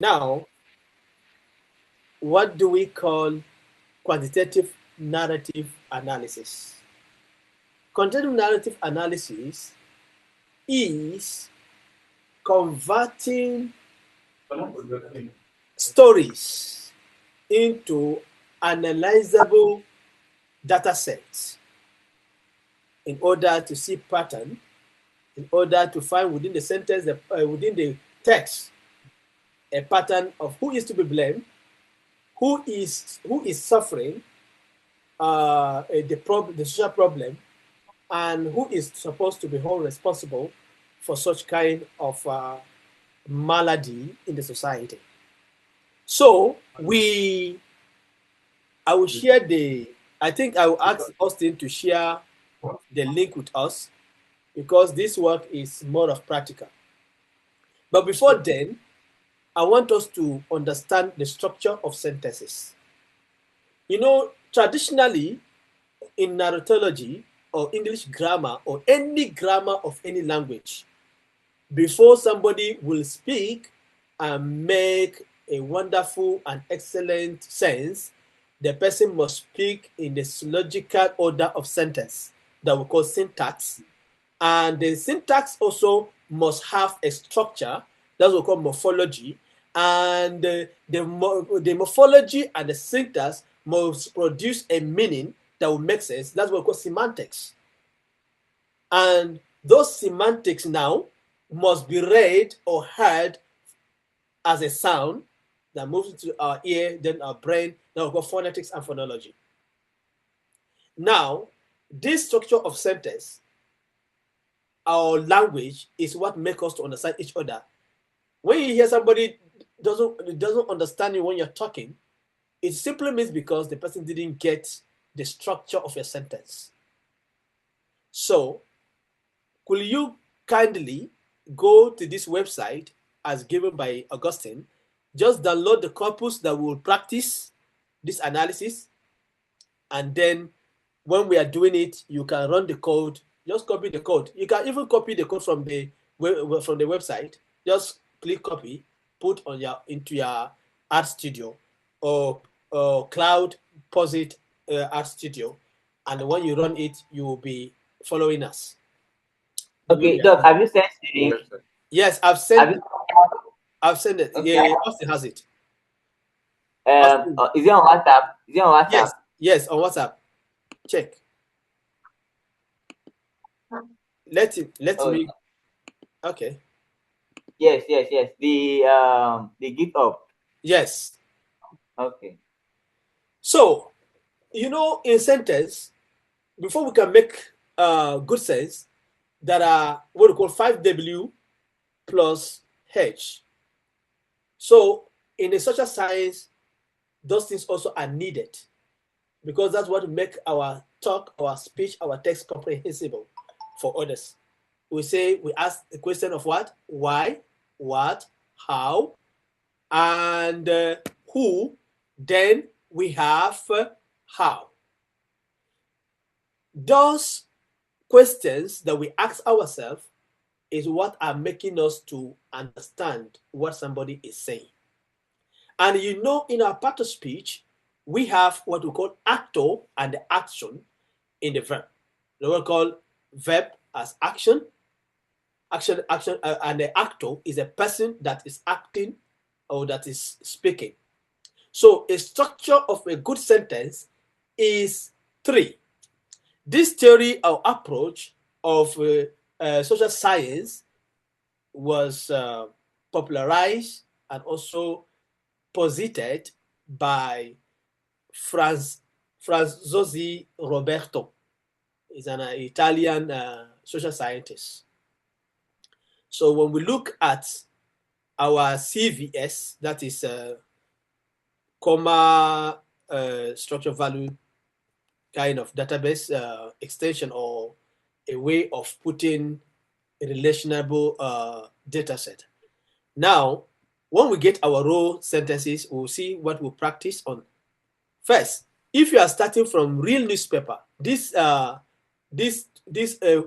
Now, what do we call quantitative narrative analysis? Quantitative narrative analysis is converting stories into analyzable data sets in order to see pattern, in order to find within the sentence, within the text, a pattern of who is to be blamed, who is suffering the social problem, and who is supposed to be held responsible for such kind of malady in the society. So I will share I think I will ask Austin to share the link with us because this work is more of practical. But before then, I want us to understand the structure of sentences. You know, traditionally in narratology or English grammar or any grammar of any language, before somebody will speak and make a wonderful and excellent sense, the person must speak in the logical order of sentence that we call syntax. And the syntax also must have a structure that's what we call morphology. And the morphology and the syntax must produce a meaning that will make sense. That's what we call semantics. And those semantics now must be read or heard as a sound that moves into our ear, then our brain. Now we call phonetics and phonology. Now, this structure of sentence, our language, is what makes us to understand each other. When you hear somebody doesn't understand you when you're talking, it simply means because the person didn't get the structure of your sentence. So, could you kindly go to this website as given by Augustine, just download the corpus that will practice this analysis, and then when we are doing it, you can run the code, just copy the code. You can even copy the code from the website, just click copy, put into your art studio or cloud posit art studio, and when you run it, you will be following us. Okay, Doc, have you sent the link? Yes, I've sent it. Okay. Yeah, Austin has it. Is it on WhatsApp? Is it on WhatsApp? Yes, on WhatsApp. Check. Let me. Okay. Yes. The GitHub. Yes. Okay. So, in sentence, before we can make good sense, there are what we call 5W plus H. So, in a social science, those things also are needed because that's what make our talk, our speech, our text comprehensible for others. We ask the question of what, why, what, how, and who. Then we have how. Those questions that we ask ourselves is what are making us to understand what somebody is saying. And in our part of speech, we have what we call actor and the action in the verb. We call verb as action, and the actor is a person that is acting or that is speaking. So a structure of a good sentence is three. This theory or approach of social science was popularized and also posited by Franzosi Roberto. He's an Italian social scientist. So when we look at our CVS, that is comma structure value kind of database extension or a way of putting a relationable data set. Now, when we get our raw sentences, we'll see what we practice on. First, if you are starting from real newspaper, this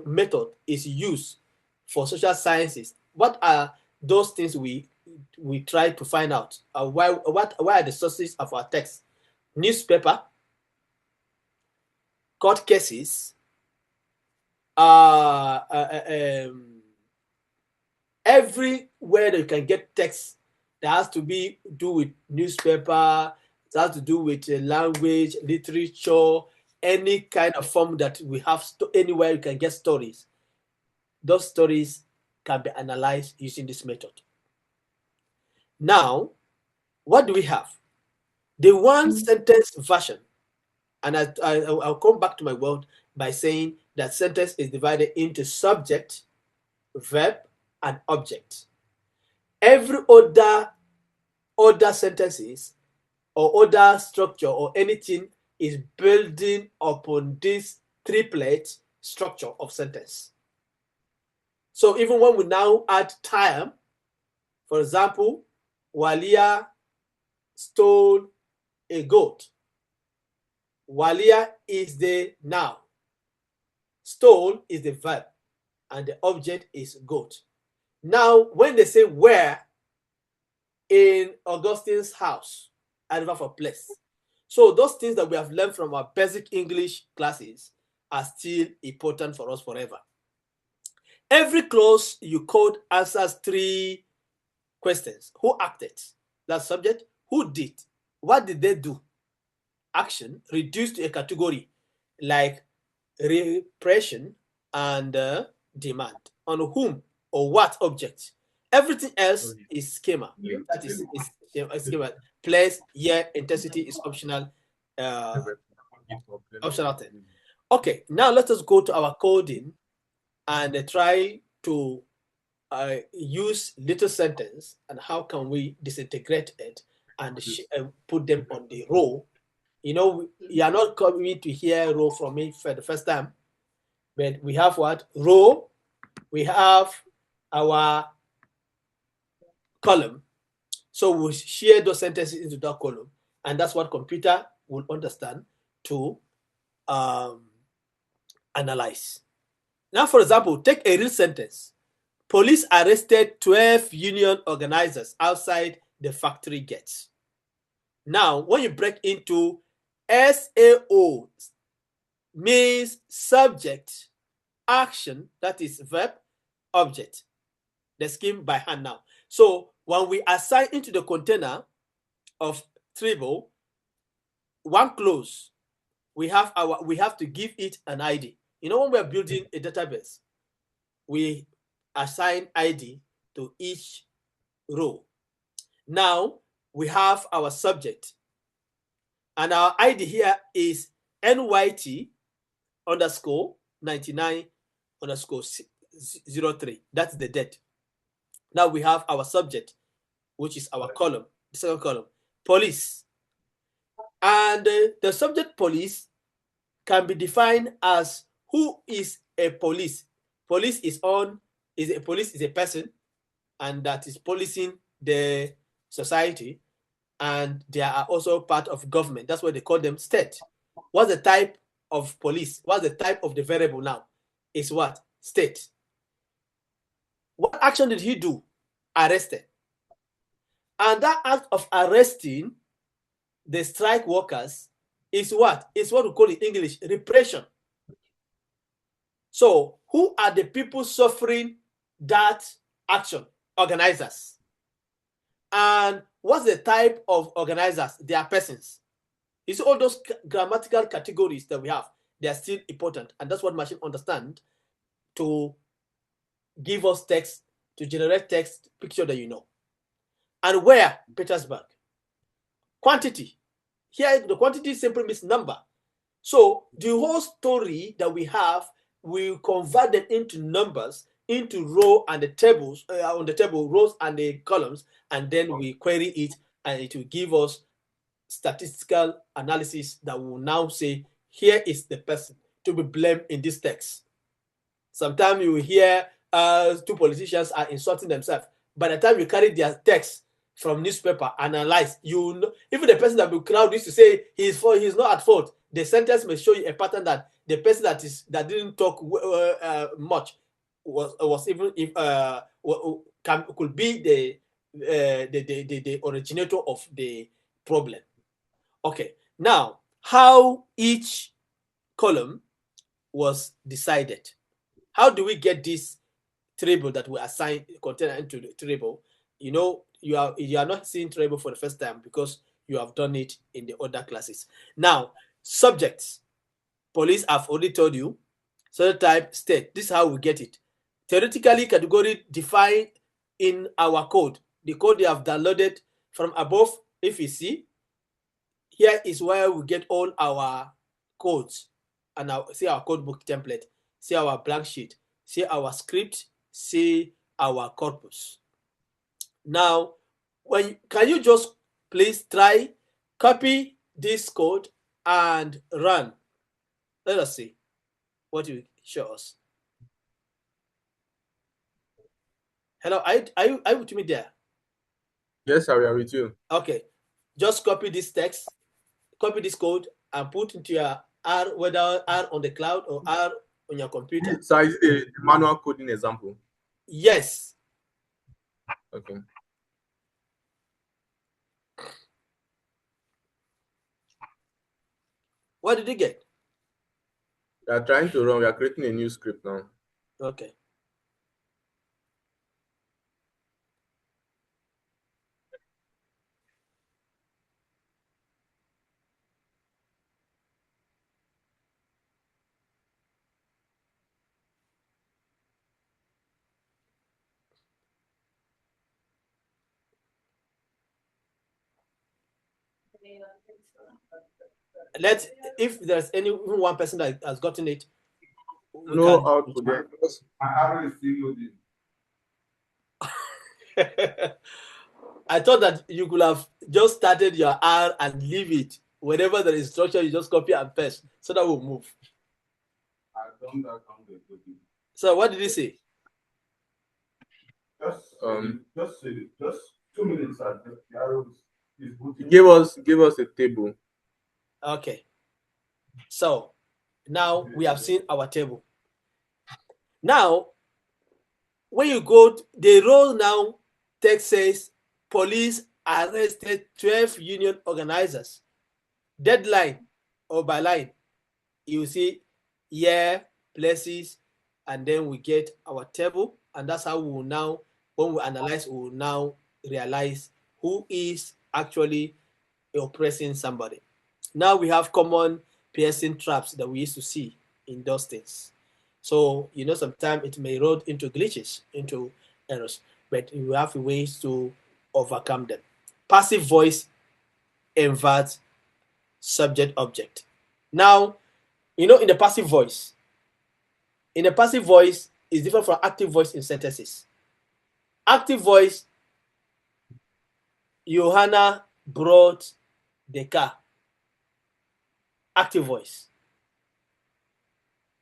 method is used for social sciences. What are those things we we try to find out why are the sources of our text. Newspaper, court cases, everywhere that you can get text that has to do with newspaper, that has to do with language, literature, any kind of form that we have, anywhere you can get stories. Those stories can be analyzed using this method. Now, what do we have? The one sentence version, and I'll come back to my word by saying that sentence is divided into subject, verb, and object. Every other sentences or other structure or anything is building upon this triplet structure of sentence. So even when we now add time, for example, Walia stole a goat. Walia is the noun. Stole is the verb. And the object is goat. Now, when they say where, in Augustine's house, I refer for place. So those things that we have learned from our basic English classes are still important for us forever. Every clause you code answers 3 questions. Who acted? That's subject. Who did? What did they do? Action reduced to a category like repression and demand. On whom or what object? Everything else is schema. That is schema. Place, year, intensity is optional. Optional thing. Okay, now let us go to our coding and try to use little sentence and how can we disintegrate it and put them on the row. You know, you are not coming to hear row from me for the first time, but we have what? Row, we have our column. So we'll share those sentences into that column, and that's what computer will understand to analyze. Now, for example, take a real sentence. Police arrested 12 union organizers outside the factory gates. Now, when you break into SAO, means subject, action, that is verb, object. The scheme by hand now. So when we assign into the container of Tribble one clause, we have to give it an ID. You know, when we're building a database, we assign ID to each row. Now we have our subject, and our ID here is NYT underscore 99 underscore 03. That's the date. Now we have our subject, which is our column, the second column, police. And the subject police can be defined as who is a police. Police is a person, and that is policing the society, and they are also part of government. That's why they call them state. What's the type of police? What's the type of the variable now? Is what? State. What action did he do? Arrested. And that act of arresting the strike workers is what? It's what we call in English repression. So who are the people suffering that action? Organizers. And what's the type of organizers? They are persons. You see, all those grammatical categories that we have, they are still important. And that's what machine understand to give us text, to generate text, picture that you know. And where? Petersburg. Quantity. Here, the quantity simply means number. So the whole story that we have, we convert them into numbers, into row and the tables, on the table, rows and the columns, and then we query it, and it will give us statistical analysis that will now say, here is the person to be blamed in this text. Sometimes you will hear 2 politicians are insulting themselves. By the time you carry their text from newspaper, analyze, you know, even the person that will crowd used to say he's not at fault. The sentence may show you a pattern that the person that didn't talk much was even if could be the originator of the problem. Okay, now how each column was decided. How do we get this table that we assign container into the table? You are not seeing table for the first time because you have done it in the other classes. Now, subjects, police have already told you. Subject type, state. This is how we get it. Theoretically, category defined in our code. The code they have downloaded from above. If you see, here is where we get all our codes, and see our code book template, see our blank sheet, see our script, see our corpus. Now, can you just please try copy this code and run? Let us see what you show us. Hello, are you with me there? Yes, I am with you. Okay, just copy this text, copy this code, and put into your R, whether R on the cloud or R on your computer. So is it the manual coding example? Yes. Okay. What did you get? We are trying to run. We are creating a new script now. Okay. If there's any even one person that has gotten it, we No can. output there. My arrow is still loading. I thought that you could have just started your R and leave it. Whenever there is instruction, you just copy and paste so that will move. I've done that on the loading. So what did he say? Just 2 minutes and the arrow is booting. Give us a table. Okay. So now we have seen our table. Now, when you go, the roll now text says police arrested 12 union organizers. Deadline or by line, you see year, places, and then we get our table, and that's how we will now, when we analyze, we will now realize who is actually oppressing somebody. Now we have common piercing traps that we used to see in those things. So, sometimes it may roll into glitches, into errors, but we have ways to overcome them. Passive voice inverts subject object. Now, in the passive voice is different from active voice in sentences. Active voice, Johanna brought the car. Active voice.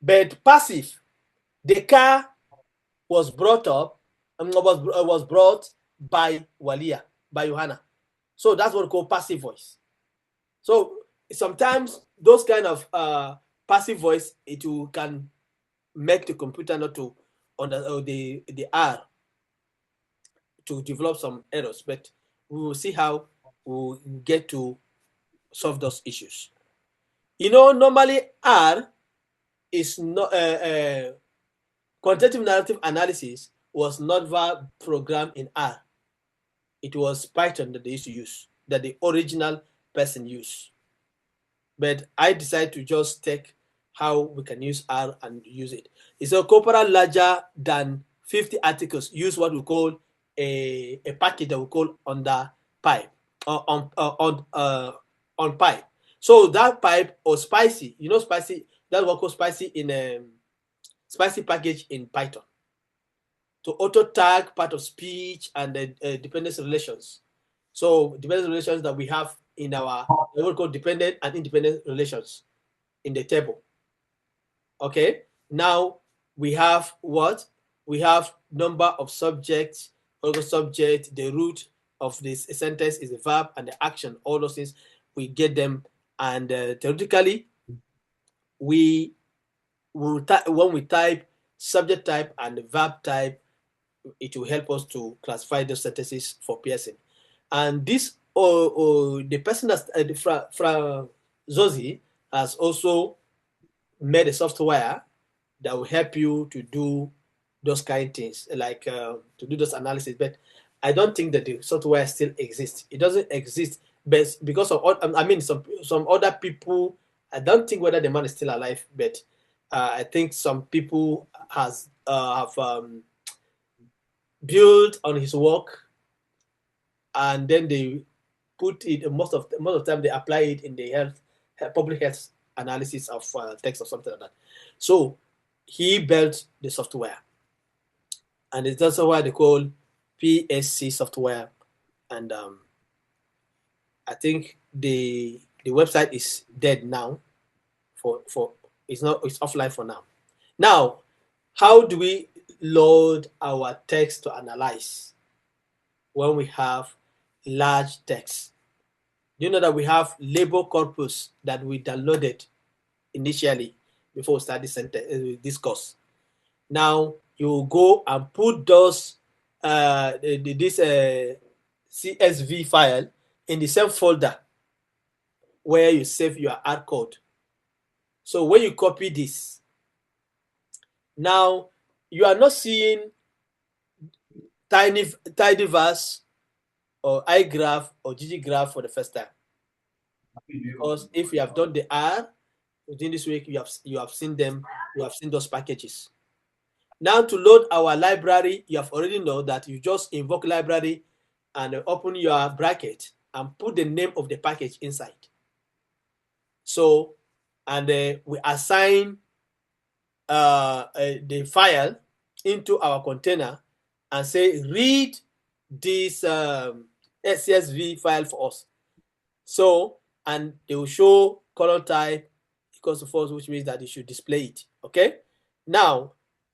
But passive, the car was brought up, was brought by Walia, by Johanna. So that's what we call passive voice. So sometimes those kind of passive voice, can make the computer not to under the R to develop some errors, but we will see how we'll get to solve those issues. Normally R is not quantitative narrative analysis was not programmed in R. It was Python that they used to use, that the original person used. But I decided to just take how we can use R and use it. It's a corpora larger than 50 articles. Use what we call a package that we call under pipe on pipe. So that pipe or spicy, spicy. That's what we call spicy in spicy package in Python. To auto tag part of speech and the dependency relations. So dependency relations that we have in our what we call dependent and independent relations in the table. Okay, now we have what? We have number of subjects, subject, the root of this sentence is a verb, and the action, all those things, we get them. And theoretically, we will when we type subject type and the verb type, it will help us to classify those sentences for piercing. And this, the person that's Fra Zozi has also made a software that will help you to do those kind of things, like to do those analysis. But I don't think that the software still exists. It doesn't exist, but because of I mean, some other people. I don't think whether the man is still alive, but I think some people have built on his work, and then they put it most of the time they apply it in the public health analysis of text or something like that. So he built the software, and it's also what they call PSC software. And I think the website is dead now. For it's offline for now. Now, how do we load our text to analyze when we have large text? Do you know that we have label corpus that we downloaded initially before we start this course? Now you go and put those this CSV file in the same folder where you save your R code. So when you copy this, now you are not seeing tidyverse or iGraph or gggraph for the first time, because if you have done the R within this week, you have seen them, you have seen those packages. Now to load our library, you have already know that you just invoke library and open your bracket and put the name of the package inside. So, and we assign the file into our container and say, read this CSV file for us. So, and they will show column type equals to false, which means that you should display it. Okay. Now,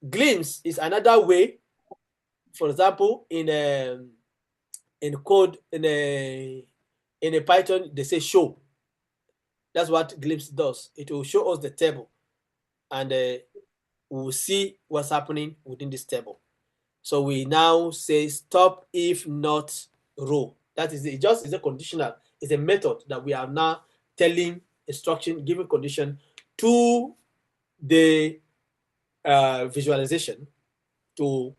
glimpse is another way. For example, in code in a Python, they say show. That's what glimpse does. It will show us the table, and we will see what's happening within this table. So we now say stop if not row. That is it. Just is a conditional. It's a method that we are now telling instruction, giving condition to the visualization to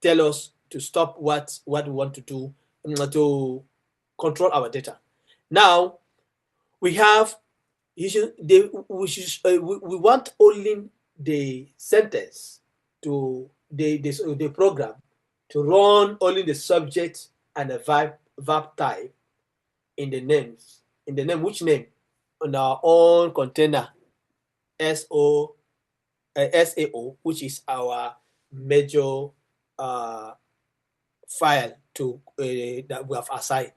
tell us to stop what we want to do to control our data. Now we have we want only the sentence to the program to run only the subject and the verb type in the names. In the name, which name? On our own container SAO, which is our major file to that we have assigned.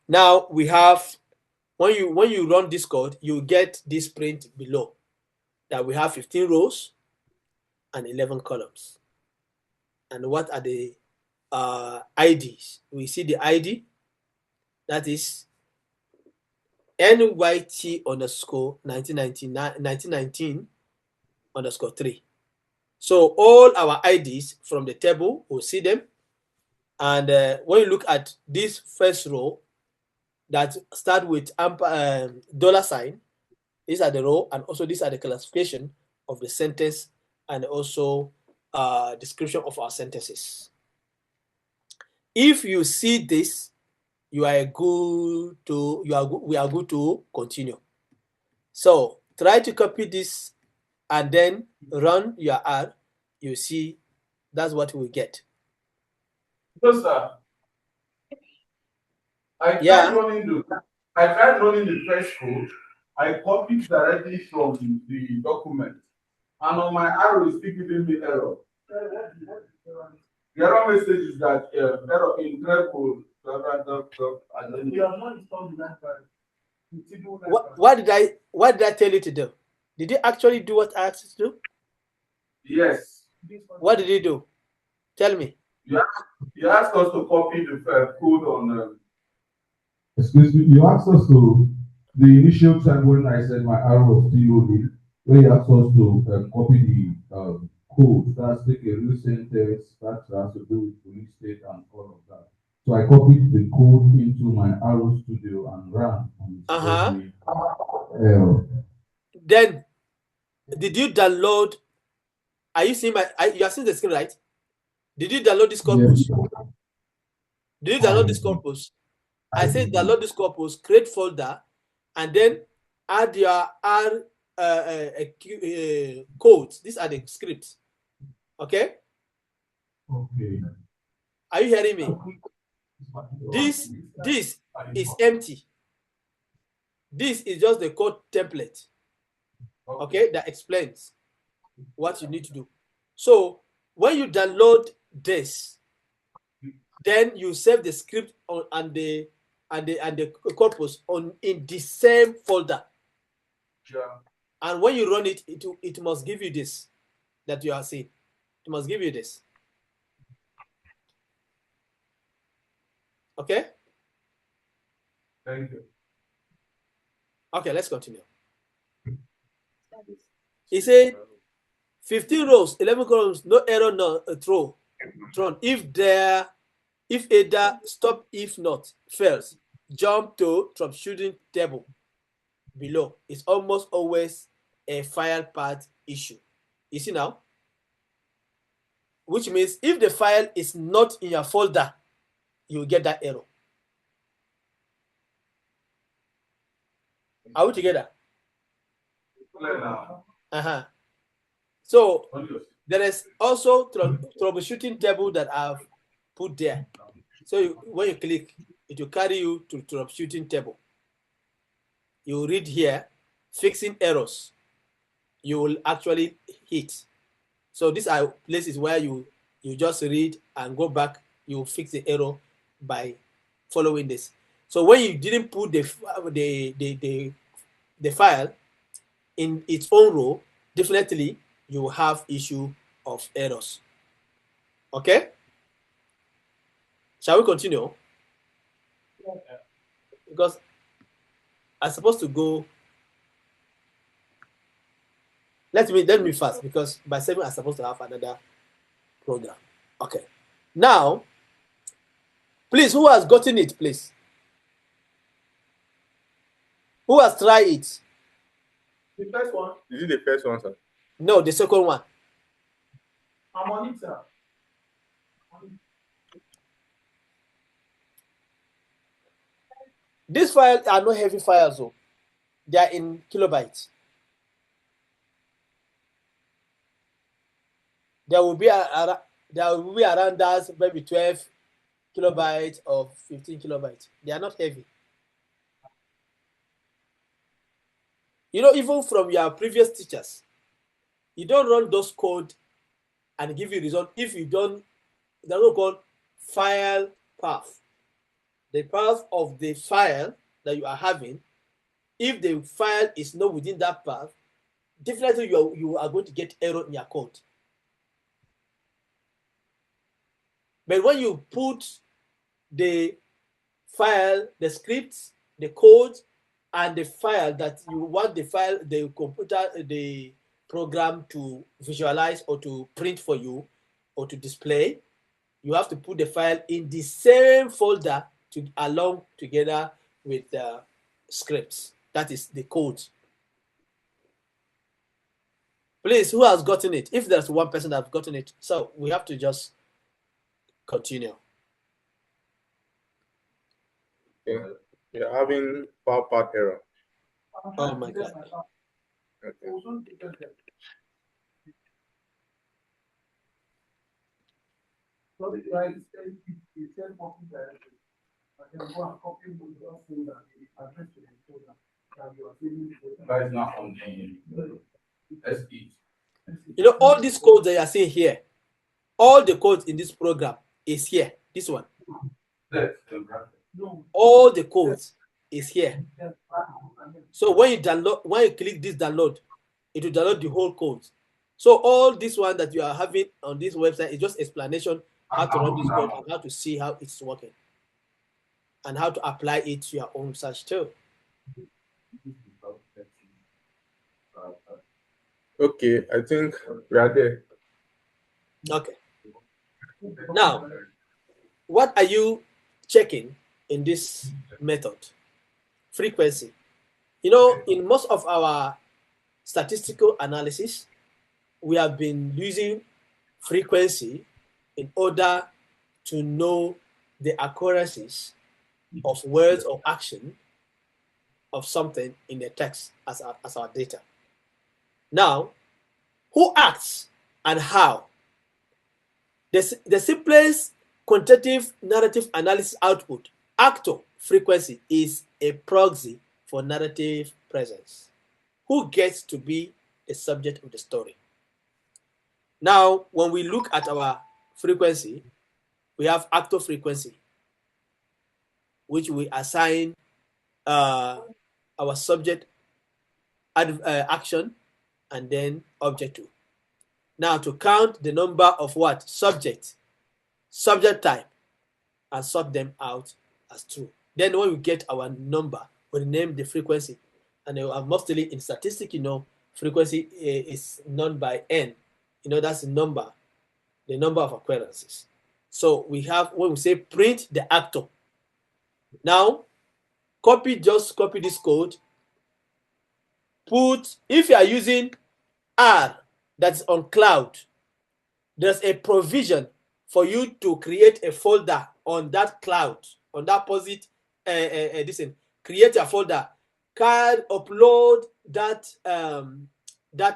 Now we have, when you run this code, you get this print below that we have 15 rows and 11 columns. And what are the IDs? We see the ID, that is NYT underscore 1919 underscore 3. So all our IDs from the table, we'll see them. And when you look at this first row that start with $sign, these are the row, and also these are the classification of the sentence and also description of our sentences. If you see this, we are good to continue. So try to copy this and then run your R. You see, that's what we get. Yes, sir. I tried running the first code. I copied directly from the document, and on my arrow is still giving me error. The error message is that error in treble. And then you have not installed the library. What did I tell you to do? Did you actually do what I asked you to do? Yes. What did you do? Tell me. You asked us to copy the code on. Excuse me. You asked us to the initial time when I said my arrow was still loading, where you asked us to copy the code that's like a real sentence that has to do with police state and all of that. So I copied the code into my Arrow Studio and ran, and it gave me error. Then, did you download? Are you seeing you are seeing the screen, right? Did you download this corpus? Yes, Did you download this corpus? I said download this corpus, create folder, and then add your R codes. These are the scripts. Okay? Okay. Are you hearing me? This is empty. This is just the code template. Okay, that explains what you need to do. So when you download this, then you save the script on and the corpus in the same folder. Yeah. And when you run it, it must give you this that you are seeing. It must give you this. Okay? Thank you. Okay, let's continue. He said 15 rows, 11 columns, no error, no thrown. If either stop, if not, fails, jump to troubleshooting table below. It's almost always a file path issue. You see now? Which means if the file is not in your folder, you will get that error. Are we together? So there is also troubleshooting table that I've put there. So when you click, it will carry you to troubleshooting table. You read here, fixing errors. You will actually hit. So these are places where you just read and go back. You fix the error by following this. So when you didn't put the file in its own row, definitely you will have issue of errors. Okay? Shall we continue? Because I'm supposed to go. Let me fast, because by 7 I'm supposed to have another program. Okay. Now, please, who has gotten it, please? Who has tried it? The first one? Is it the first one, sir? No, the second one. I'm on it, sir. These files are not heavy files, though. They are in kilobytes. There will be around that maybe 12 kilobytes or 15 kilobytes. They are not heavy. You know, even from your previous teachers, you don't run those code and give you result if you don't. That's what called file path. The path of the file that you are having, if the file is not within that path, definitely you are going to get error in your code. But when you put the file, the scripts, the code, and the file that you want the computer, the program to visualize or to print for you or to display, you have to put the file in the same folder along together with the scripts. That is the code. Please, who has gotten it? If there's one person that's gotten it, so we have to just continue. Okay. You're having file path error. Oh my God. Okay. That is not on the SE. You know, all these codes that you are seeing here, all the codes in this program is here. This one. All the codes is here. So when you click this download, it will download the whole code. So all this one that you are having on this website is just explanation how to run this code and how to see how it's working and how to apply it to your own search too. Okay, I think we are there. Okay. Now, what are you checking in this method? Frequency. You know, in most of our statistical analysis, we have been using frequency in order to know the occurrences of words or action of something in the text as our data. Now, who acts and how? The simplest quantitative narrative analysis output, actor frequency, is a proxy for narrative presence. Who gets to be the subject of the story? Now, when we look at our frequency, we have actor frequency, which we assign our subject action and then object to. Now, to count the number of what? Subject type, and sort them out as true. Then when we get our number, we name the frequency. And mostly in statistics, frequency is known by n. That's the number of occurrences. So we have, when we say print the actor. Now, just copy this code. If you are using R that's on cloud, there's a provision for you to create a folder on that cloud, on that create a folder, upload that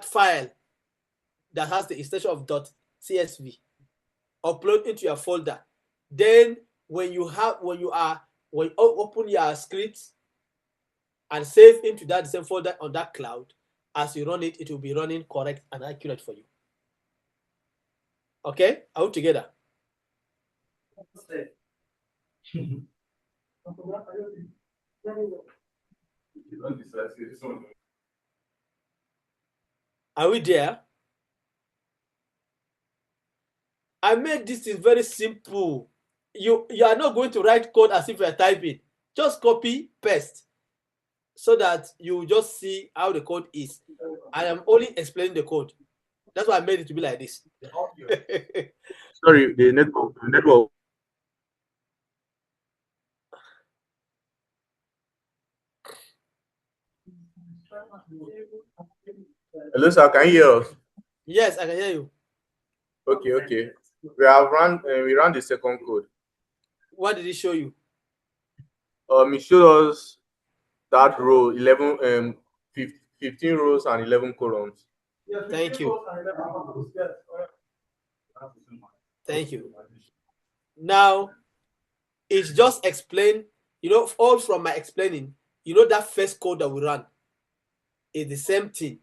file that has the extension of .csv, upload into your folder. Then when you open your script and save into that same folder on that cloud, as you run it, it will be running correct and accurate for you. Okay, are we together? Are we there? I made this thing very simple. You are not going to write code as if you are typing. Just copy, paste, so that you just see how the code is. I am only explaining the code. That's why I made it to be like this. Sorry, the network. Hello, sir. Can you hear us? Yes, I can hear you. Okay. We ran the second code. What did it show you? It showed us that row 15 rows and 11 columns. Thank you. Thank you. Now, it's just explained, all from my explaining, that first code that we run is the same thing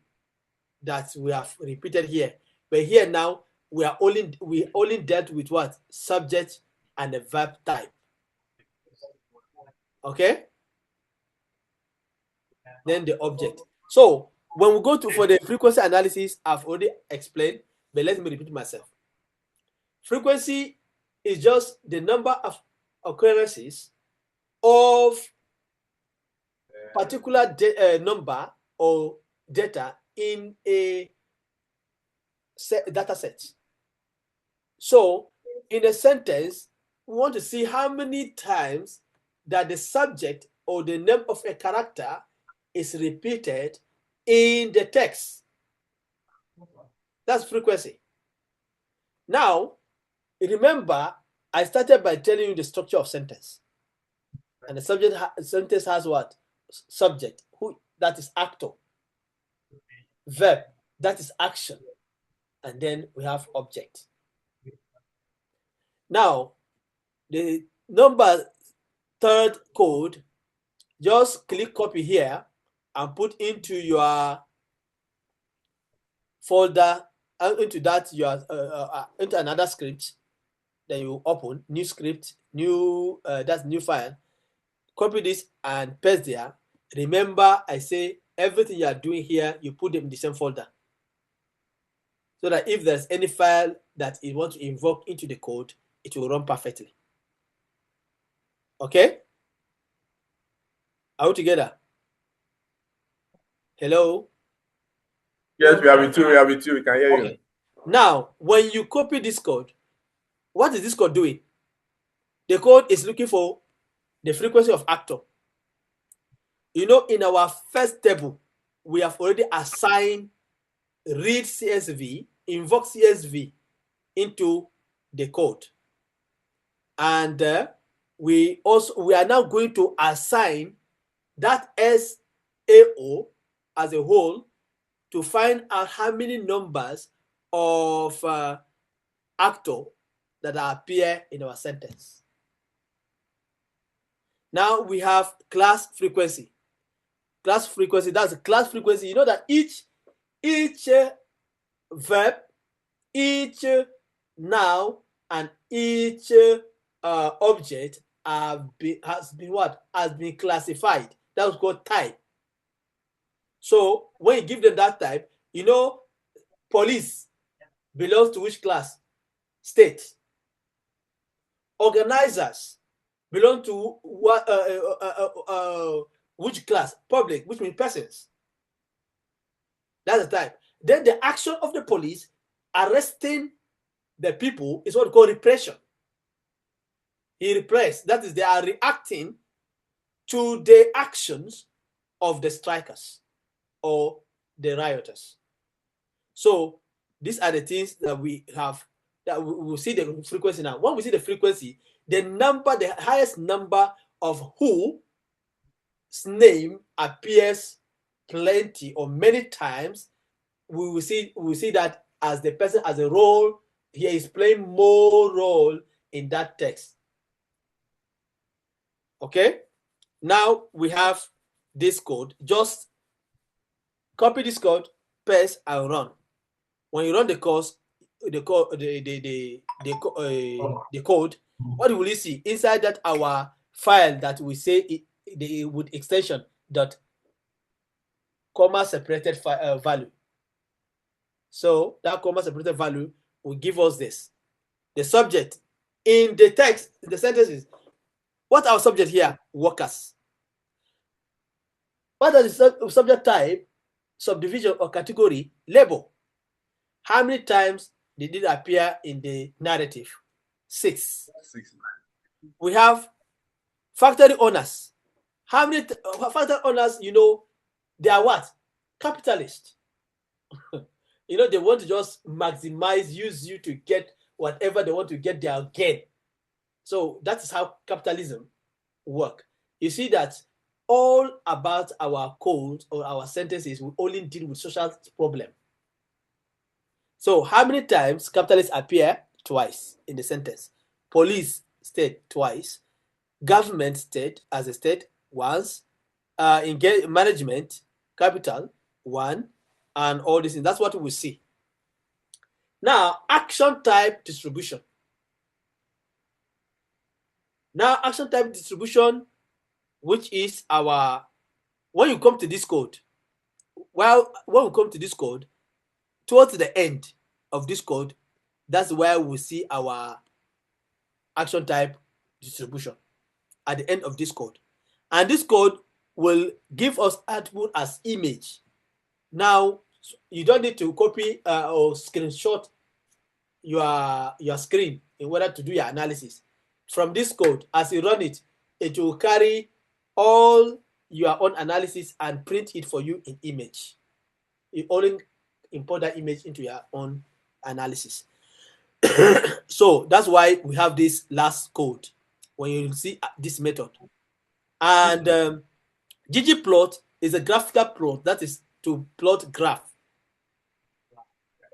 that we have repeated here. But here now, we only dealt with what? Subject and the verb type. Okay? Then the object. So when we go for the frequency analysis, I've already explained, but let me repeat myself. Frequency is just the number of occurrences of particular number or data in a data set. So in a sentence, we want to see how many times that the subject or the name of a character is repeated in the text. That's frequency. Now, remember, I started by telling you the structure of sentence. And the sentence has what? Subject, that is actor. Verb, that is action. And then we have object. Now, the third code, just click copy here and put into your folder, into another script. Then you open new script, that's new file. Copy this and paste there. Remember, I say everything you are doing here, you put them in the same folder, so that if there's any file that you want to invoke into the code, it will run perfectly. Okay? Are we together? Hello? Yes, we are with you. We can hear you. Now, when you copy this code, what is this code doing? The code is looking for the frequency of actor. You know, in our first table, we have already assigned read CSV, invoke CSV into the code. And we are now going to assign that SAO as a whole to find out how many numbers of actor that appear in our sentence. Now we have class frequency. Class frequency, that's the class frequency. You know that each verb, each noun, and each object has been classified. That's called type. So when you give them that type, you know, police belongs to which class? State. Organizers belong to what? Which class? Public, which means persons. That's the type. Then the action of the police arresting the people is what we call repression. He repressed. That is, they are reacting to the actions of the strikers or the rioters. So these are the things that we have, that we will see the frequency now. When we see the frequency, the highest number of whose name appears plenty or many times, we will see that as the person as a role, he is playing more role in that text. Okay, now we have this code. Just copy this code, paste, and run. When you run the course, the code, what will you see inside that our file that we say with extension dot comma separated value? So that comma separated value will give us this. The subject in the text, in the sentences. What our subject here? Workers. What is the subject type, subdivision, or category? Labor. How many times did it appear in the narrative? 6. We have factory owners. How many factory owners, you know, they are what? Capitalists. You know, they want to just maximize, use you to get whatever they want to get their gain. So that is how capitalism work. You see that all about our code or our sentences will only deal with social problem. So how many times capitalists appear? Twice in the sentence. Police state twice. Government state as a state once. Management capital 1, and all these things. That's what we see. Now action type distribution. Now action type distribution, which is our, when you come to this code, when we come to this code, towards the end of this code, that's where we see our action type distribution at the end of this code. And this code will give us output as image. Now, you don't need to copy or screenshot your screen in order to do your analysis. From this code, as you run it, it will carry all your own analysis and print it for you in image. You only import that image into your own analysis. So that's why we have this last code when you see this method. And ggplot is a graphical plot, that is to plot graph.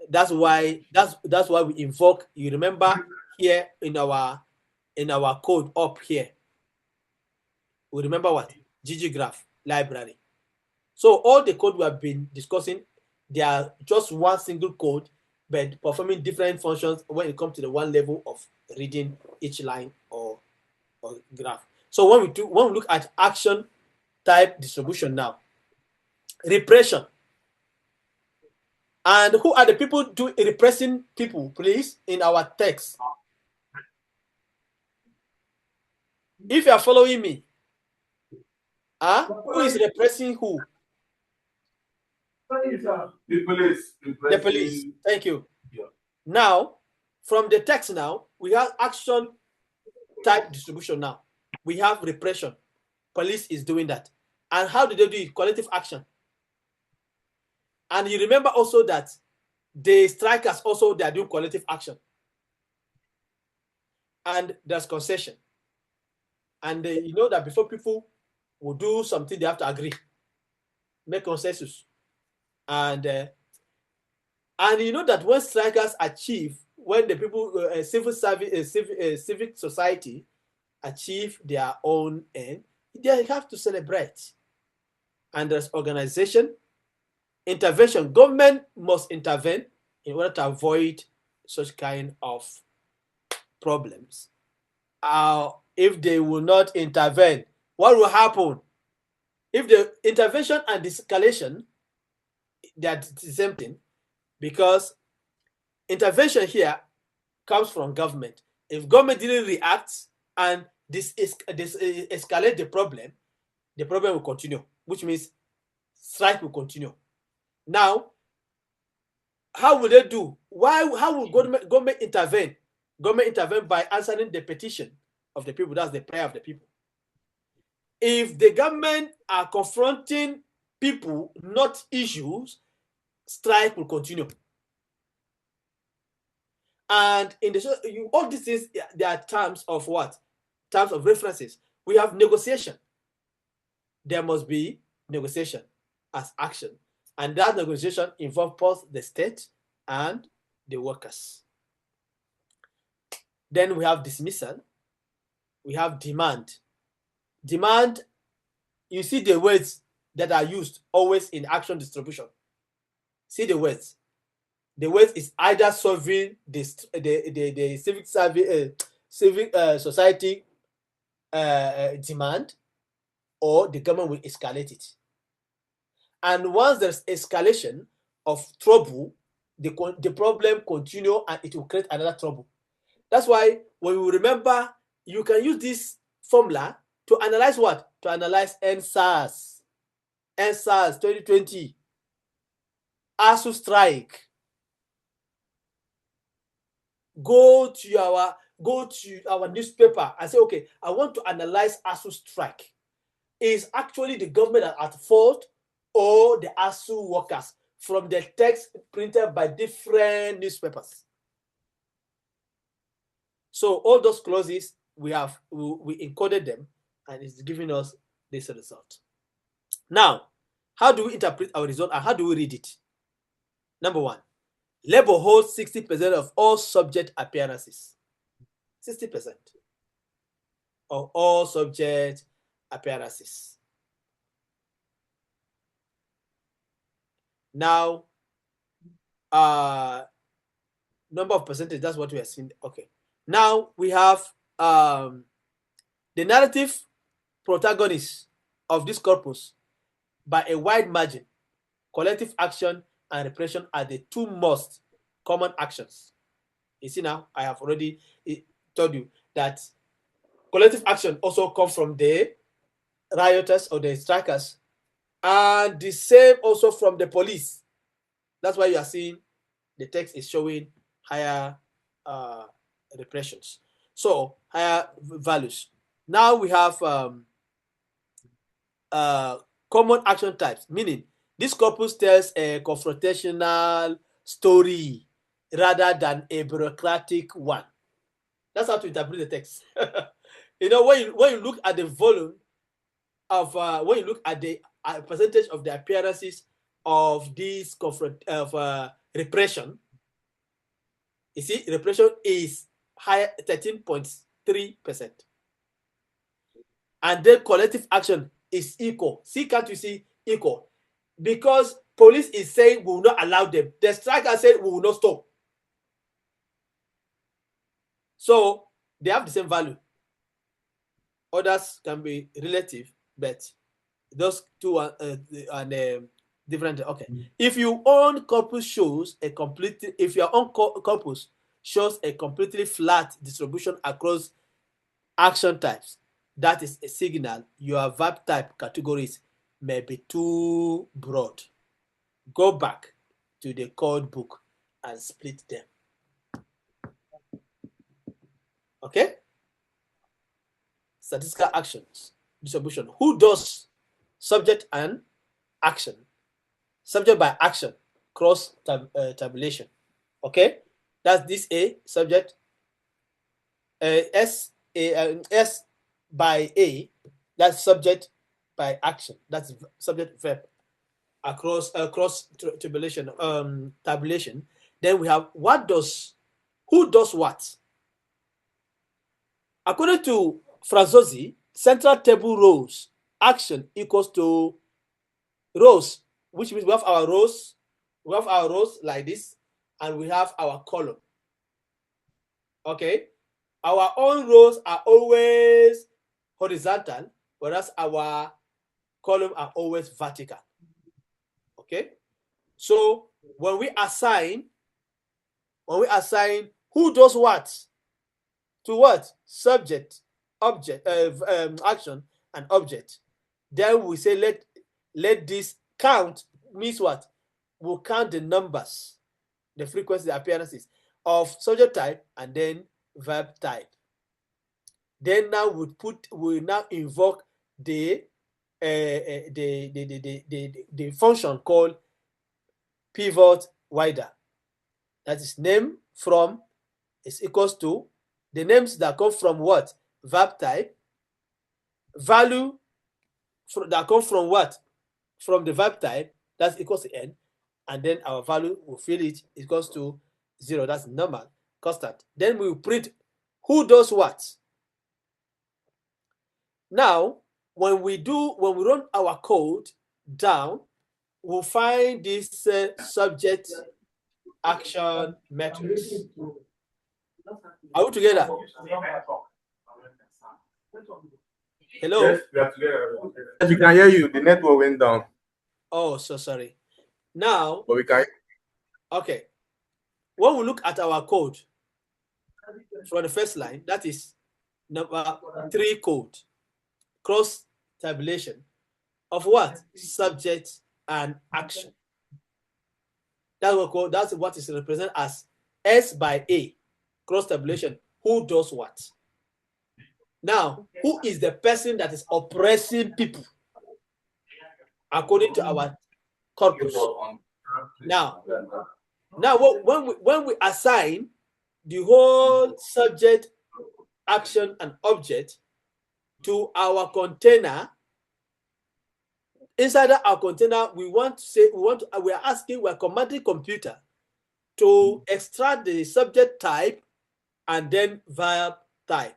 That's why we invoke, you remember here in our code up here, we remember what? gggraph library. So all the code we have been discussing, they are just one single code, but performing different functions when it comes to the one level of reading each line or graph. So when we look at action type distribution now, repression. And who are the people repressing people, please, in our text? If you are following me, who is repressing who? The police. The police. Thank you. Yeah. Now, from the text now, we have action type distribution now. We have repression. Police is doing that. And how do they do it? Collective action. And you remember also that the strikers also, they are doing collective action. And there's concession. And you know that before people will do something, they have to agree, make consensus. And you know that when strikers achieve, when the people, civil service, civic society achieve their own end, they have to celebrate. And there's organization, intervention. Government must intervene in order to avoid such kind of problems. If they will not intervene, what will happen? If the intervention and escalation, they are the same thing, because intervention here comes from government. If government didn't react and this escalate the problem will continue, which means strike will continue. Now, how will they do? How will government intervene? Government intervene by answering the petition of the people. That's the prayer of the people. If the government are confronting people, not issues, strike will continue. And in the all these things, there are terms of what? Terms of references. We have negotiation. There must be negotiation as action. And that negotiation involves both the state and the workers. Then we have dismissal. We have demand. Demand, you see the words that are used always in action distribution. See the words. The words is either solving the civic service, civic society demand, or the government will escalate it. And once there's escalation of trouble, the problem continue and it will create another trouble. That's why when you remember, you can use this formula to analyze what? To analyze NSAS. NSAS 2020. ASU strike. Go to our newspaper and say, okay, I want to analyze ASU strike. Is actually the government at fault or the ASU workers from the text printed by different newspapers? So all those clauses we encoded them, and it's giving us this result. Now, how do we interpret our result and how do we read it? Number one, labor holds 60% of all subject appearances. 60% of all subject appearances. Now, number of percentage, that's what we are seeing. Okay. Now we have the narrative protagonist of this corpus by a wide margin. Collective action and repression are the two most common actions. You see now, I have already told you that collective action also comes from the rioters or the strikers, and the same also from the police. That's why you are seeing the text is showing higher repressions. So higher values. Now we have common action types, meaning this corpus tells a confrontational story rather than a bureaucratic one. That's how to interpret the text. You know, when you look at the volume of when you look at the percentage of the appearances of this repression, you see repression is higher, 13.3%, and then collective action is equal. See, can't you see equal? Because police is saying we will not allow them. The striker said we will not stop. So they have the same value. Others can be relative, but those two are different. Okay. If your own corpus shows a completely, if your own corpus shows a completely flat distribution across action types, that is a signal your verb type categories may be too broad. Go back to the code book and split them. Okay? Statistical actions, distribution. Who does subject and action? Subject by action, cross tabulation. Okay? That's this A, subject. S by A, that's subject by action. That's subject verb across tabulation. Tabulation. Then we have who does what? According to Franzosi, central table rows action equals to rows, which means we have our rows like this, and we have our column. Okay, our own rows are always horizontal, whereas our column are always vertical. Okay, so when we assign who does what to what, subject, object, action, and object, then we say let this count, means what? We'll count the numbers, the frequency, the appearances of subject type and then verb type. Then now we now invoke the function called pivot wider. That is name from is equals to the names that come from what? Verb type. Value that come from what? From the verb type, that's equals to n, and then our value will fill it equals to 0. That's normal, constant. Then we will print who does what. Now, when we run our code down, we'll find this subject action matrix. Are we together? Hello? Yes, we are together. Yes, we can hear you. The network went down. Oh, so sorry. Now, But we can. okay. When we look at our code from the first line, that is number 3 code, cross tabulation of what? Subject and action. That's what is represented as S by A, cross tabulation. Who does what? Now, who is the person that is oppressing people according to our corpus? Now when we assign the whole subject, action, and object to our container, inside our container, we are commanding computer to extract the subject type and then verb type.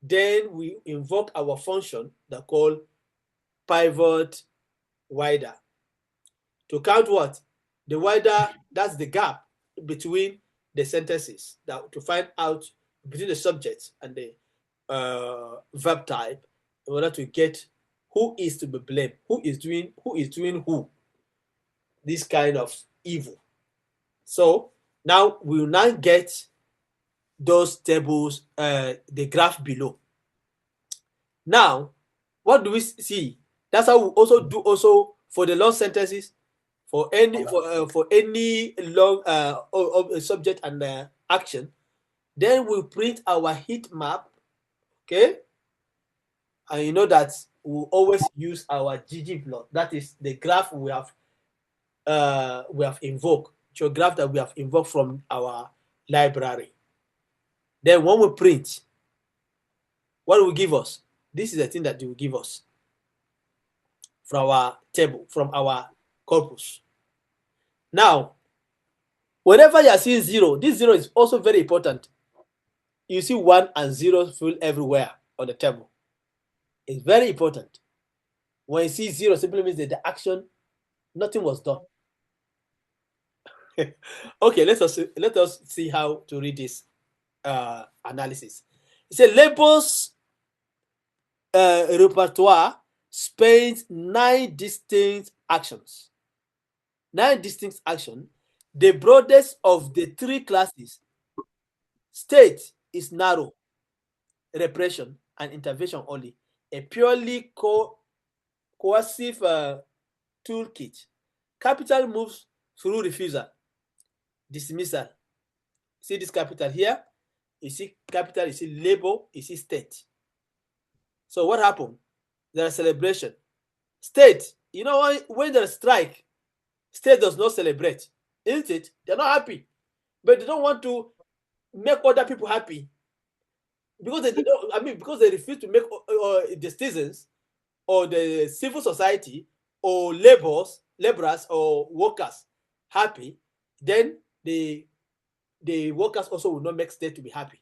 Then we invoke our function that called pivot wider to count what? The wider, that's the gap between the sentences, that to find out between the subject and the verb type, in order to get who is to be blamed, who is doing who, this kind of evil. So now we will now get those tables, the graph below. Now, what do we see? That's how we also do for the long sentences, for any long subject and action. Then we print our heat map. Okay, and you know that we always use our ggplot. That is the graph we have invoked, so graph that we have invoked from our library. Then when we print, what will give us? This is the thing that they will give us from our table, from our corpus. Now, whenever you are seeing 0, this 0 is also very important. You see 1 and 0 fill everywhere on the table. It's very important. When you see 0, simply means that the action, nothing was done. Okay, let us see how to read this analysis. It says labels repertoire spans 9 distinct actions. 9 distinct actions. The broadest of the 3 classes. State is narrow, repression and intervention only. A purely coercive toolkit. Capital moves through refusal, dismissal. See this capital here? you see capital, you see labor, you see state. So what happened? There's celebration. State, you know, when there's strike, state does not celebrate, isn't it? They're not happy, but they don't want to make other people happy because they don't. I mean, because they refuse to make the citizens or the civil society or laborers or workers happy. Then the workers also will not make state to be happy,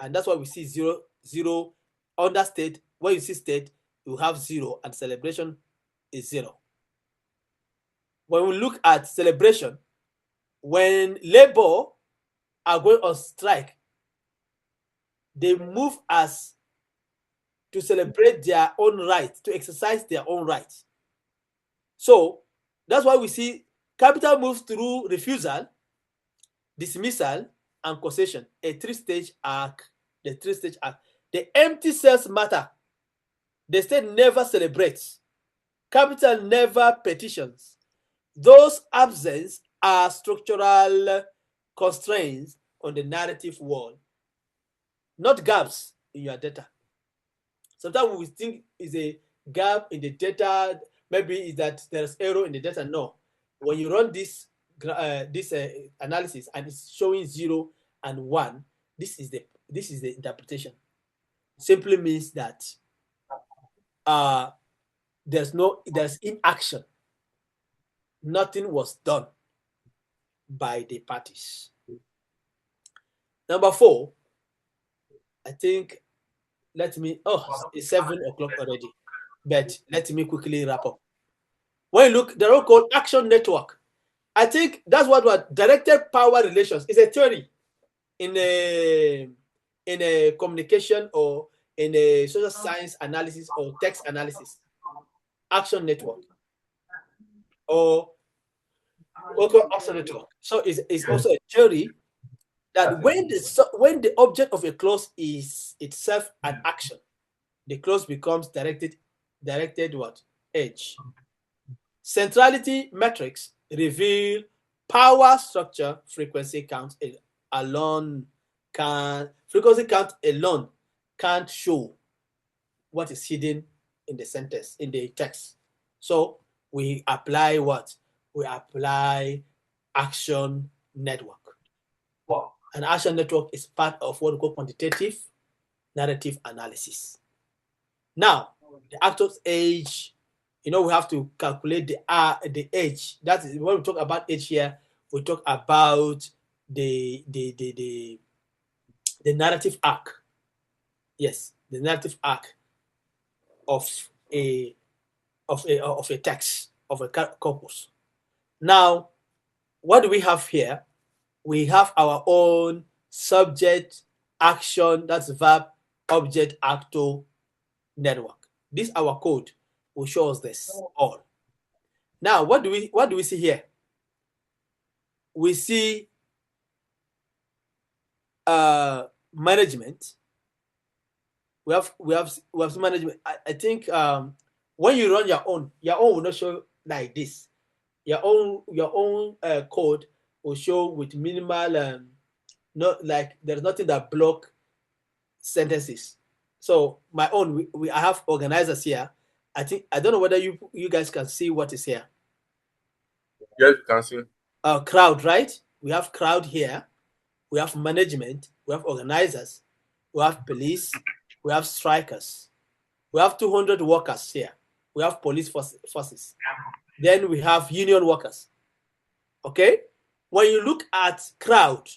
and that's why we see zero under state. When you see state, you have zero, and celebration is zero. When we look at celebration, when labor are going on strike, they move as to celebrate their own rights, to exercise their own rights. So that's why we see capital moves through refusal, dismissal, and causation, a three-stage arc. The three-stage arc. The empty cells matter. The state never celebrates. Capital never petitions. Those absence are structural constraints on the narrative wall, not gaps in your data. Sometimes we think is a gap in the data, maybe is that there's error in the data. No. When you run this analysis and it's showing 0 and 1, this is the interpretation. Simply means that there's inaction. Nothing was done by the parties. Number 4, I think, it's 7 o'clock already, but let me quickly wrap up. When you look, they're all called action network. I think that's what directed power relations is a theory in a communication or in a social science analysis or text analysis. Action network or action network. So it's also a theory that when the object of a clause is itself an action, the clause becomes directed what? Edge. Centrality metrics reveal power structure. Frequency count alone can't show what is hidden in the sentence, in the text. So we apply what? We apply action network. An action network is part of what we call quantitative narrative analysis. Now, the actor's age, we have to calculate the age. That is when we talk about age here, we talk about the narrative arc. Yes, the narrative arc of a text, of a corpus. Now, what do we have here? We have our own subject, action, that's verb, object, actor network. This our code will show us this all. Now, what do we see here? We see management. We have management. I think when you run your own will not show like this. Your own code will show with minimal not like there's nothing that block sentences. So my own, I have organizers here. I don't know whether you guys can see what is here. Yes, you can see. Crowd, right? We have crowd here. We have management. We have organizers. We have police. We have strikers. We have 200 workers here. We have police forces. Then we have union workers. Okay? When you look at crowd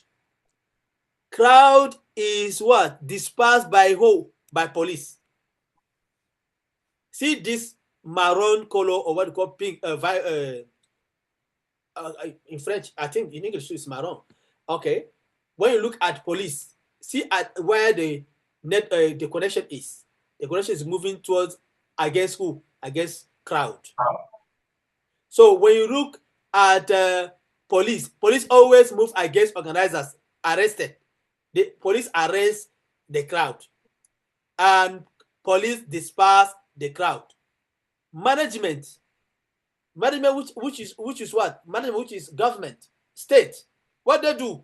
is what? Dispersed by who? By police. See this maroon color or what you call pink, in French, I think in English it's maroon. Okay. When you look at police, see at where the connection is. The connection is moving towards against who? Against crowd. So when you look at police always move against organizers arrested. The police arrest the crowd, and police disperse the crowd. Management, which is what? Management, which is government, state. What they do?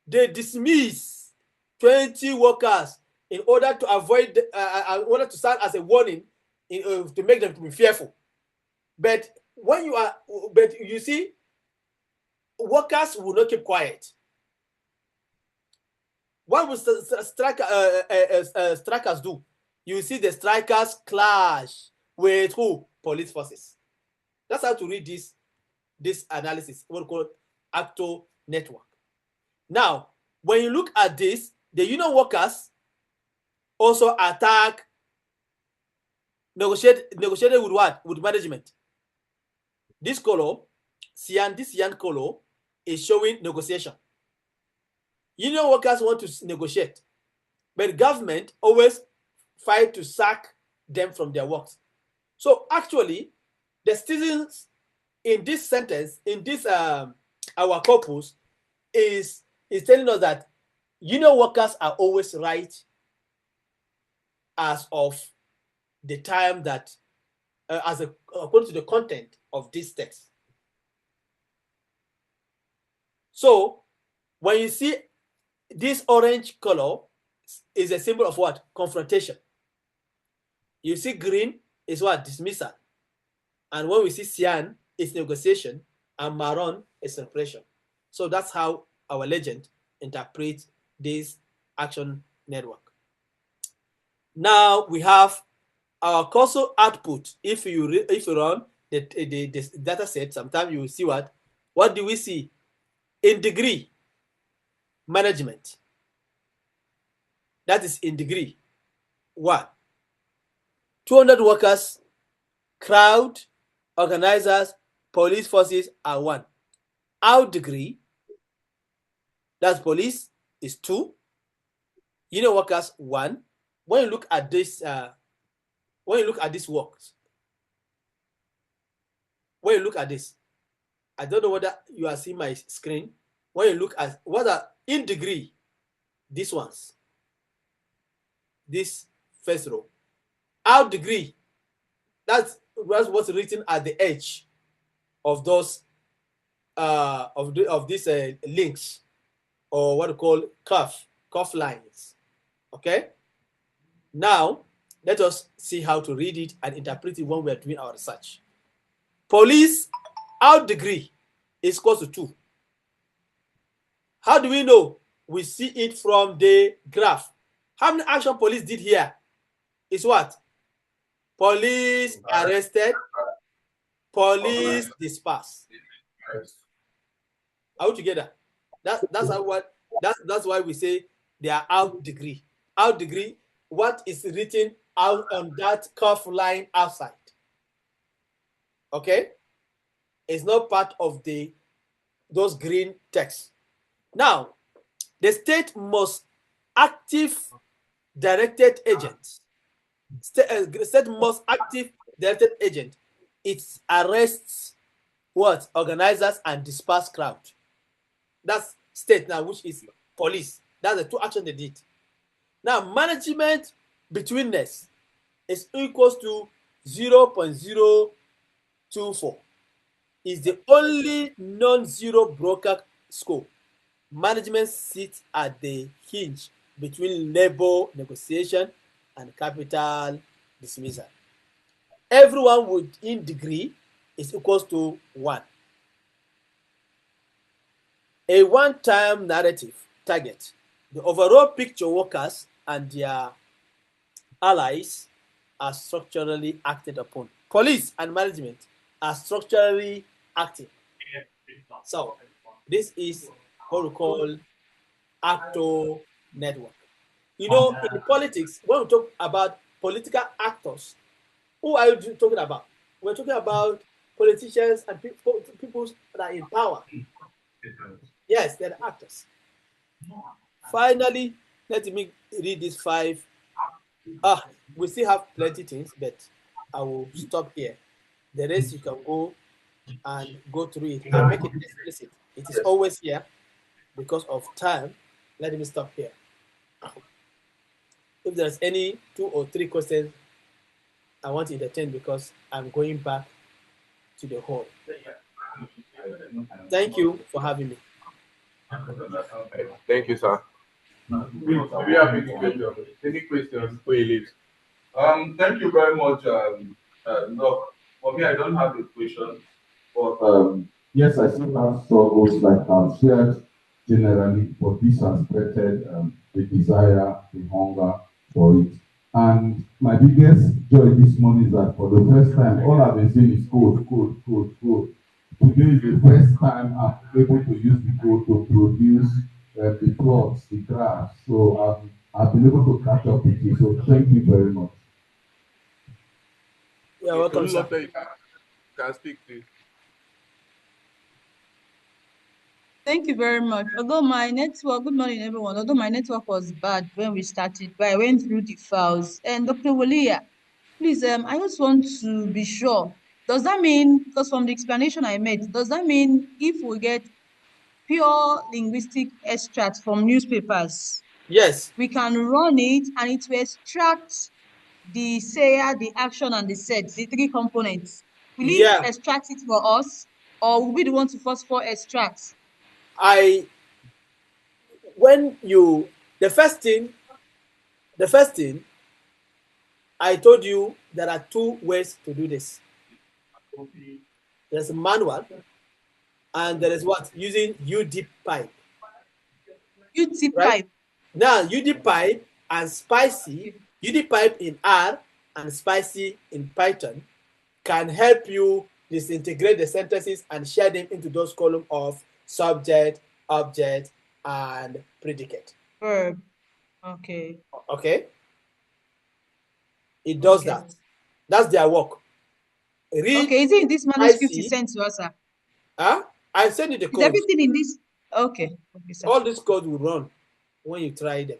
They dismiss 20 workers in order to avoid, in order to serve as a warning, to make them to be fearful. But when you are, but you see, workers will not keep quiet. What will strikers do? You see the strikers clash with who? Police forces. That's how to read this analysis, what we call actor network. Now, when you look at this, the union workers also attack, negotiated with what? With management. This color, cyan, this cyan color is showing negotiation. Union workers want to negotiate, but government always fight to sack them from their works. So actually, the citizens in this sentence, in this our corpus, is telling us that union workers are always right as of the time that, according to the content of this text. So when you see this orange color is a symbol of what? Confrontation. You see green is what? Dismissal. And when we see cyan, it's negotiation, and maroon is separation. So that's how our legend interprets this action network. Now we have our causal output. If you run the data set, sometimes you will see what do we see? In degree, management. That is in degree. 1. 200 workers, crowd, organizers, police forces are 1. Out degree, that's police, is 2. Union workers 1. When you look at this, works, when you look at this, I don't know whether you are seeing my screen. When you look at what are in degree, these ones, this first row, out degree, that's what's written at the edge of those of these links, or what we call curve lines. Okay. Now let us see how to read it and interpret it when we are doing our research. Police out degree is equal to 2. How do we know? We see it from the graph. How many action police did here? Is what? Police arrested, police dispersed. Are we together? That's why we say they are out degree. Out degree, what is written out on that curve line outside. Okay? It's not part of those green text. Now, the state must active directed agent. State must active directed agent. It arrests what? Organizers and disperse crowd. That's state now, which is police. That's the 2 actions they did. Now, management betweenness is equals to 0.024. Is the only non-zero broker score. Management sits at the hinge between labor negotiation and capital dismissal. Everyone within degree is equals to 1. A one-time narrative target. The overall picture workers and their allies are structurally acted upon. Police and management are structurally active. So this is what we call actor network. You know, in politics, when we talk about political actors, who are you talking about? We're talking about politicians and people that are in power. Yes, they're the actors. Finally, let me read these 5. We still have plenty things, but I will stop here. The rest you can go and go through it and make it explicit. It is always here because of time. Let me stop here. If there's any 2 or 3 questions, I want to entertain because I'm going back to the hall. Thank you for having me. Thank you, sir. Do you have any questions? Any questions before he leaves? Thank you very much, Doc. For me, I don't have a question, but Yes, I still have struggles like I've shared generally, but this has created the desire, the hunger for it. And my biggest joy this morning is that for the first time, all I've been seeing is code, code, code, code. Today is the first time I'm able to use the code to produce the plots, the graphs. So I've been able to catch up with you. So thank you very much. You're Okay, welcome, sir. Tolulope, you can speak, please. Thank you very much. Although my network, good morning, everyone. Although my network was bad when we started, but I went through the files. And Dr. Walia, please, I just want to be sure. Does that mean, because from the explanation I made, does that mean if we get pure linguistic extracts from newspapers, Yes. we can run it and it will extract the sayer, the action, and the set, the three components? Will it Yeah. extract it for us, or will we be the one to first for extracts? When you the first thing I told you there are two ways to do this. There's a manual and there is what? Using UD pipe. UT Right? pipe. Now UD pipe and spicy, UD pipe in R and spicy in Python can help you disintegrate the sentences and share them into those columns of subject, object, and predicate. Verb. Okay. Okay? It does Okay. that. That's their work. Read Okay, is it in this manuscript you spicy. sent to us, sir? I send you the Is code. everything in this? Okay. Okay, sir. All this code will run when you try them.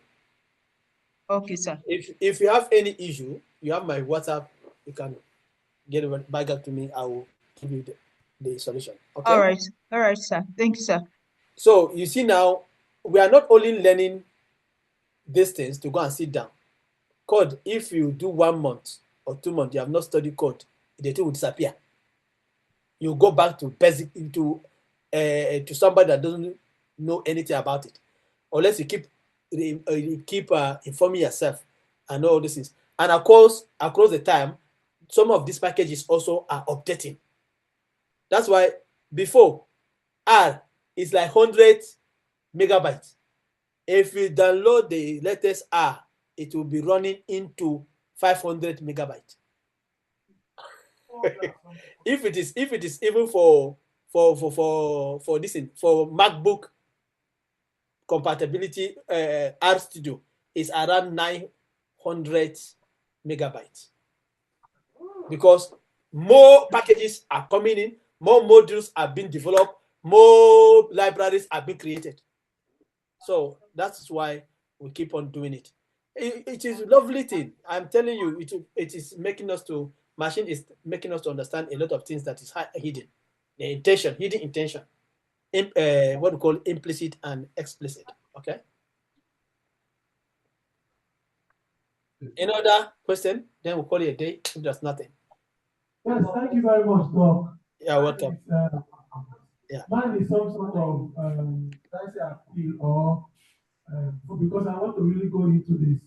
Okay, sir. If you have any issue, you have my WhatsApp. You can get it back up to me. I will give you the solution. Okay. All right, sir. Thank you, sir. So you see now, we are not only learning these things to go and sit down. Code, if you do 1 month or 2 months, you have not studied code, the thing will disappear. You go back to basic to somebody that doesn't know anything about it, unless you keep informing yourself and all this is. And of course, across the time, some of these packages also are updating. That's why before R is like 100 megabytes. If you download the latest R, it will be running into 500 megabytes. if it is even for this thing, for MacBook compatibility, R Studio is around 900 megabytes, because more packages are coming in, more modules are being developed, more libraries are being created. So that's why we keep on doing it. It is a lovely thing. I'm telling you, it is making us to, machine is making us to understand a lot of things that is hidden. The intention, hidden intention. What we call implicit and explicit. Okay. Any other question? Then we'll call it a day if there's nothing. Yes, thank you very much, Doc. Yeah, welcome. Mine is some sort of appeal or because I want to really go into this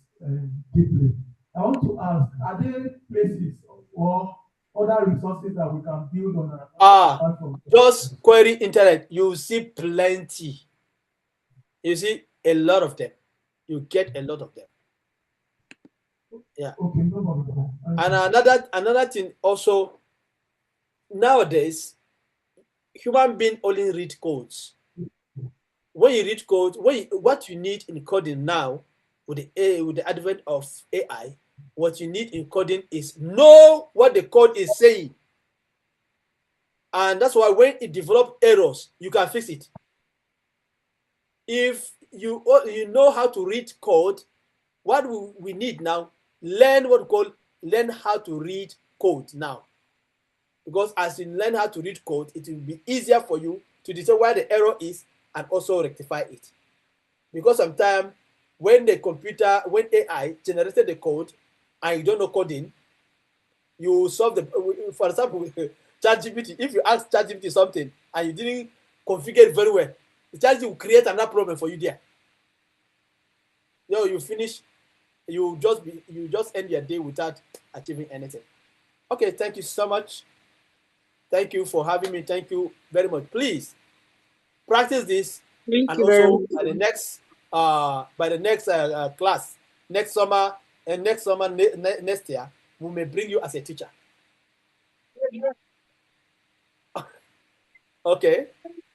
deeply. I want to ask: are there places or other resources that we can build on our platform? Just query internet. You see plenty. You see a lot of them. You get a lot of them. Yeah. Okay, no problem. And another thing also, nowadays, human being only read codes. When you read code, what you need in coding now, with the advent of AI, what you need in coding is know what the code is saying. And that's why when it develops errors, you can fix it. If you know how to read code, what we need now, learn how to read code now. Because as you learn how to read code, it will be easier for you to decide where the error is and also rectify it. Because sometimes when AI generated the code and you don't know coding, you solve for example, ChatGPT, if you ask ChatGPT something and you didn't configure it very well, the ChatGPT will create another problem for you there. you finish, you just end your day without achieving anything. Okay, thank you so much. Thank you for having me. Thank you very much. Please practice this, Thank and you very also much. by the next class next summer and next year, we may bring you as a teacher. Okay.